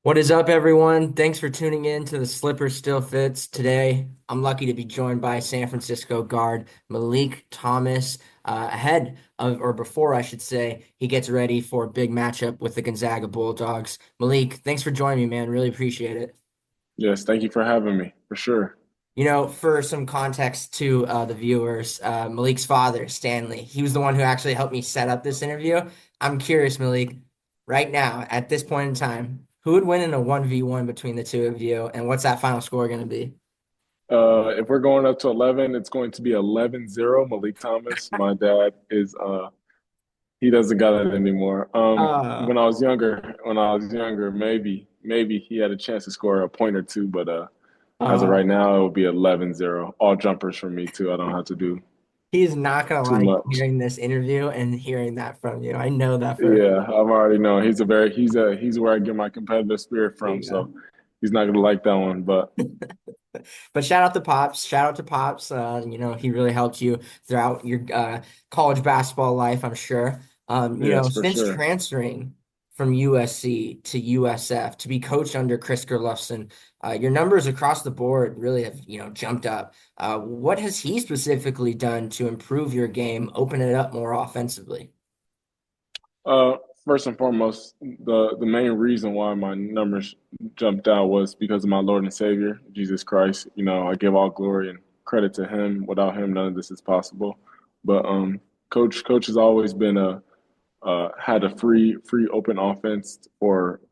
What is up, everyone? Thanks for tuning in to the Slipper Still Fits. Today, I'm lucky to be joined by San Francisco guard Malik Thomas. Ahead of, or before, I should say, he gets ready for a big matchup with the Gonzaga Bulldogs. Malik, thanks for joining me, man. Really appreciate it. Yes, thank you for having me, for sure. For some context to the viewers, Malik's father, Stanley, he was the one who actually helped me set up this interview. I'm curious, Malik, right now, at this point in time, who would win in a 1v1 between the two of you, and what's that final score going to be? If we're going up to 11, it's going to be 11-0. Malik Thomas. My dad is he doesn't got it anymore. Uh, When I was younger, maybe he had a chance to score a point or two, but as of uh, right now, it will be 11-0. All jumpers for me too. I don't have to do he's not going to too like much. hearing this interview and hearing that from you. I know that for a Yeah, I've already known he's where I get my competitive spirit There from, you go. so he's not gonna like that one. But But shout out to Pops. Shout out to Pops. He really helped you throughout your college basketball life, I'm sure. yes, for Since sure. transferring from USC to USF to be coached under Chris Gerlufsen, your numbers across the board really have, jumped up. What has he specifically done to improve your game, open it up more offensively? Uh, First and foremost, the main reason why my numbers jumped out was because of my Lord and Savior, Jesus Christ. You know, I give all glory and credit to Him. Without Him, none of this is possible. But Coach has always been a had a free open offense for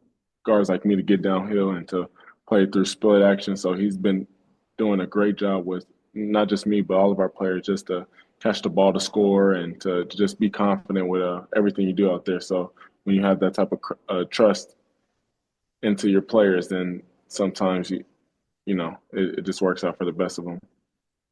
guards like me to get downhill and to play through split action. So he's been doing a great job with not just me, but all of our players just to catch the ball to score and to just be confident with everything you do out there. So when you have that type of trust into your players, then sometimes it just works out for the best of them.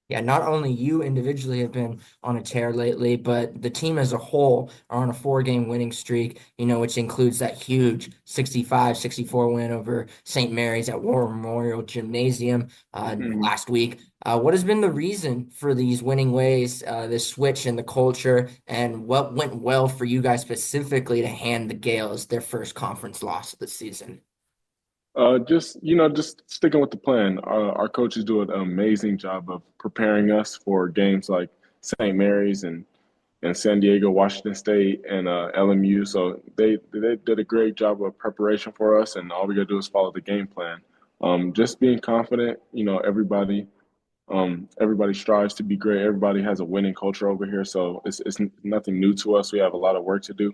Yeah, not only you individually have been on a tear lately, but the team as a whole are on a four-game winning streak, which includes that huge 65-64 win over St. Mary's at War Memorial Gymnasium Mhm. last week. What has been the reason for these winning ways, this switch in the culture, and what went well for you guys specifically to hand the Gales their first conference loss of the season? Just sticking with the plan. Our coaches do an amazing job of preparing us for games like St. Mary's and San Diego, Washington State, and LMU. So they did a great job of preparation for us, and all we gotta do is follow the game plan. Just being confident. Everybody strives to be great. Everybody has a winning culture over here, so it's nothing new to us. We have a lot of work to do,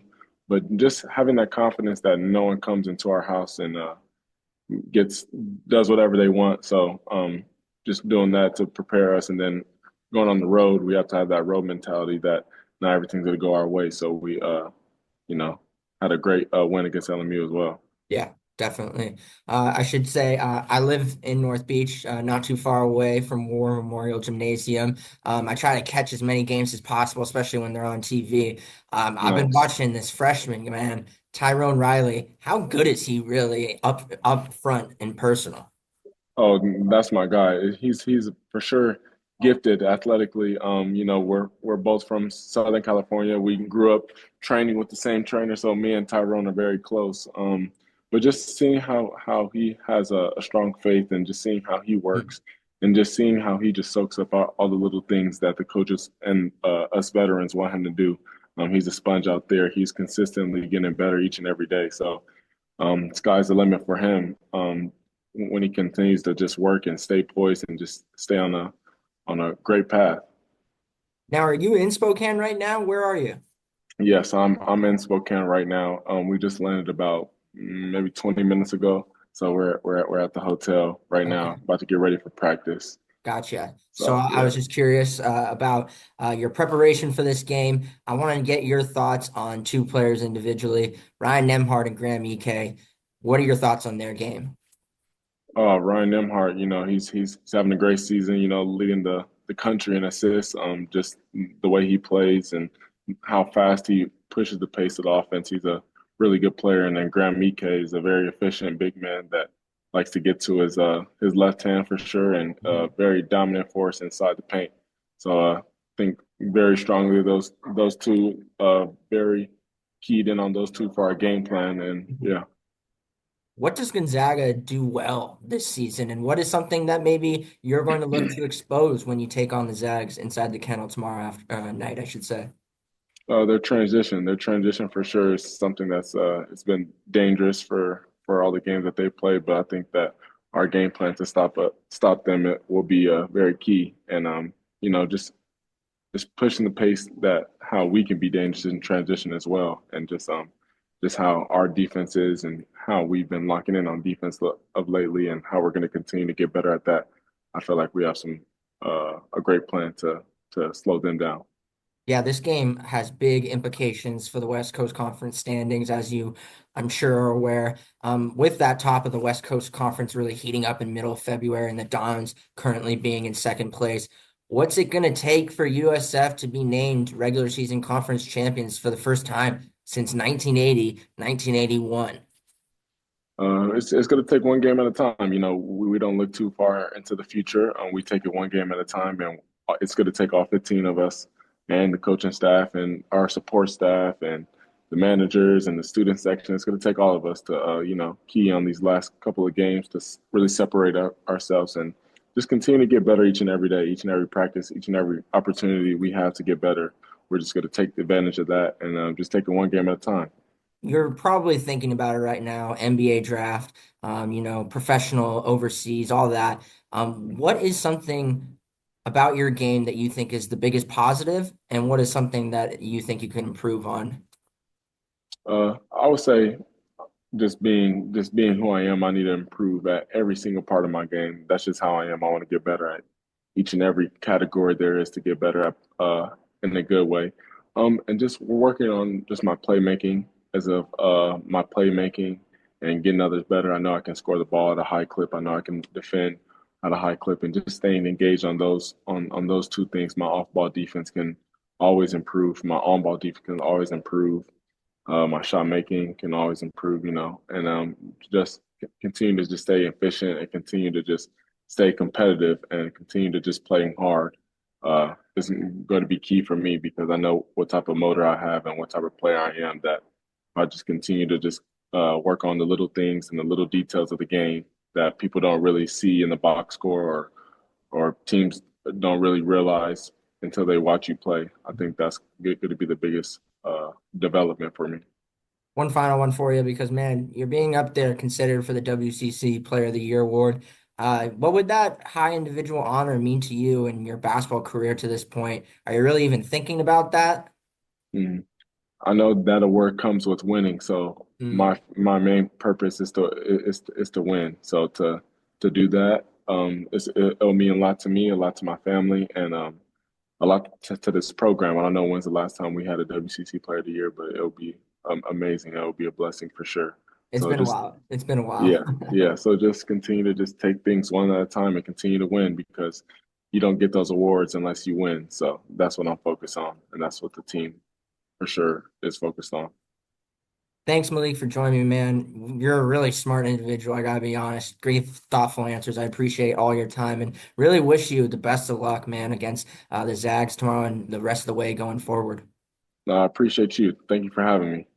but just having that confidence that no one comes into our house and gets does whatever they want. So just doing that to prepare us, and then going on the road, we have to have that road mentality that not everything's going to go our way. So we, you know, had a great win against LMU as well. Yeah, definitely. I should say I live in North Beach, not too far away from War Memorial Gymnasium. I try to catch as many games as possible, especially when they're on TV. I've been Nice. watching this freshman, man, Tyrone Riley. How good is he really up front and personal? Oh, that's my guy. He's for sure gifted athletically. We're both from Southern California. We grew up training with the same trainer, so me and Tyrone are very close. But just seeing how he has a strong faith, and just seeing how he works, and just seeing how he just soaks up all the little things that the coaches and us veterans want him to do. He's a sponge out there. He's consistently getting better each and every day. So sky's the limit for him. When he continues to just work and stay poised and just stay on a great path. Now, are you in Spokane right now? Where are you? Yes, I'm in Spokane right now. We just landed about maybe 20 minutes ago, so we're at the hotel right now, Okay. about to get ready for practice. Gotcha. So So I yeah, was just curious about your preparation for this game. I want to get your thoughts on two players individually, Ryan Nemhard and Graham EK. What are your thoughts on their game? Ryan Nemhart, he's having a great season. Leading the country in assists. Just the way he plays and how fast he pushes the pace of the offense. He's a really good player. And then Graham Mike is a very efficient big man that likes to get to his left hand for sure, and very dominant force inside the paint. So I think very strongly those two very keyed in on those two for our game plan. And Mhm. yeah. What does Gonzaga do well this season, and what is something that maybe you're going to look to expose when you take on the Zags inside the kennel tomorrow after night, I should say? Their transition for sure is something that's it's been dangerous for all the games that they played. But I think that our game plan to stop them it will be very key. And you know, just pushing the pace that how we can be dangerous in transition as well, and just how our defense is and how we've been locking in on defense of lately, and how we're going to continue to get better at that. I feel like we have some a great plan to slow them down. Yeah, this game has big implications for the West Coast Conference standings, as you, I'm sure, are aware. With that top of the West Coast Conference really heating up in middle of February and the Dons currently being in second place, what's it going to take for USF to be named regular season conference champions for the first time since 1980, 1981? It's going to take one game at a time. You know, we don't look too far into the future. We take it one game at a time, and it's going to take all 15 of us and the coaching staff and our support staff and the managers and the student section. It's going to take all of us to, you know, key on these last couple of games to really separate ourselves and just continue to get better each and every day, each and every practice, each and every opportunity we have to get better. We're just going to take advantage of that and just take it one game at a time. You're probably thinking about it right now, NBA draft, professional overseas, all that. What is something about your game that you think is the biggest positive, and what is something that you think you can improve on? I would say just being who I am, I need to improve at every single part of my game. That's just how I am. I want to get better at each and every category there is to get better at in a good way. And just working on just my playmaking as of my playmaking and getting others better. I know I can score the ball at a high clip. I know I can defend at a high clip, and just staying engaged on those two things. My off ball defense can always improve. My on ball defense can always improve. My shot making can always improve, you know, and just continue to just stay efficient and continue to just stay competitive and continue to just playing hard is going to be key for me because I know what type of motor I have and what type of player I am. That I just continue to just work on the little things and the little details of the game that people don't really see in the box score or teams don't really realize until they watch you play. I think that's going to be the biggest development for me. One final one for you, because man, you're being up there considered for the WCC Player of the Year award. What would that high individual honor mean to you in your basketball career to this point? Are you really even thinking about that? Mm. I know that award comes with winning, so Mm. my main purpose is to win. So to do that, it'll mean a lot to me, a lot to my family, and a lot to this program. I don't know when's the last time we had a WCC Player of the Year, but it'll be amazing. It'll be a blessing for sure. It's So been a just while. It's been a while. yeah, yeah. So just continue to just take things one at a time and continue to win because you don't get those awards unless you win. So that's what I'm focused on, and that's what the team for sure is focused on. Thanks, Malik, for joining me, man. You're a really smart individual. I gotta be honest. Great, thoughtful answers. I appreciate all your time and really wish you the best of luck, man, against the Zags tomorrow and the rest of the way going forward. I appreciate you. Thank you for having me.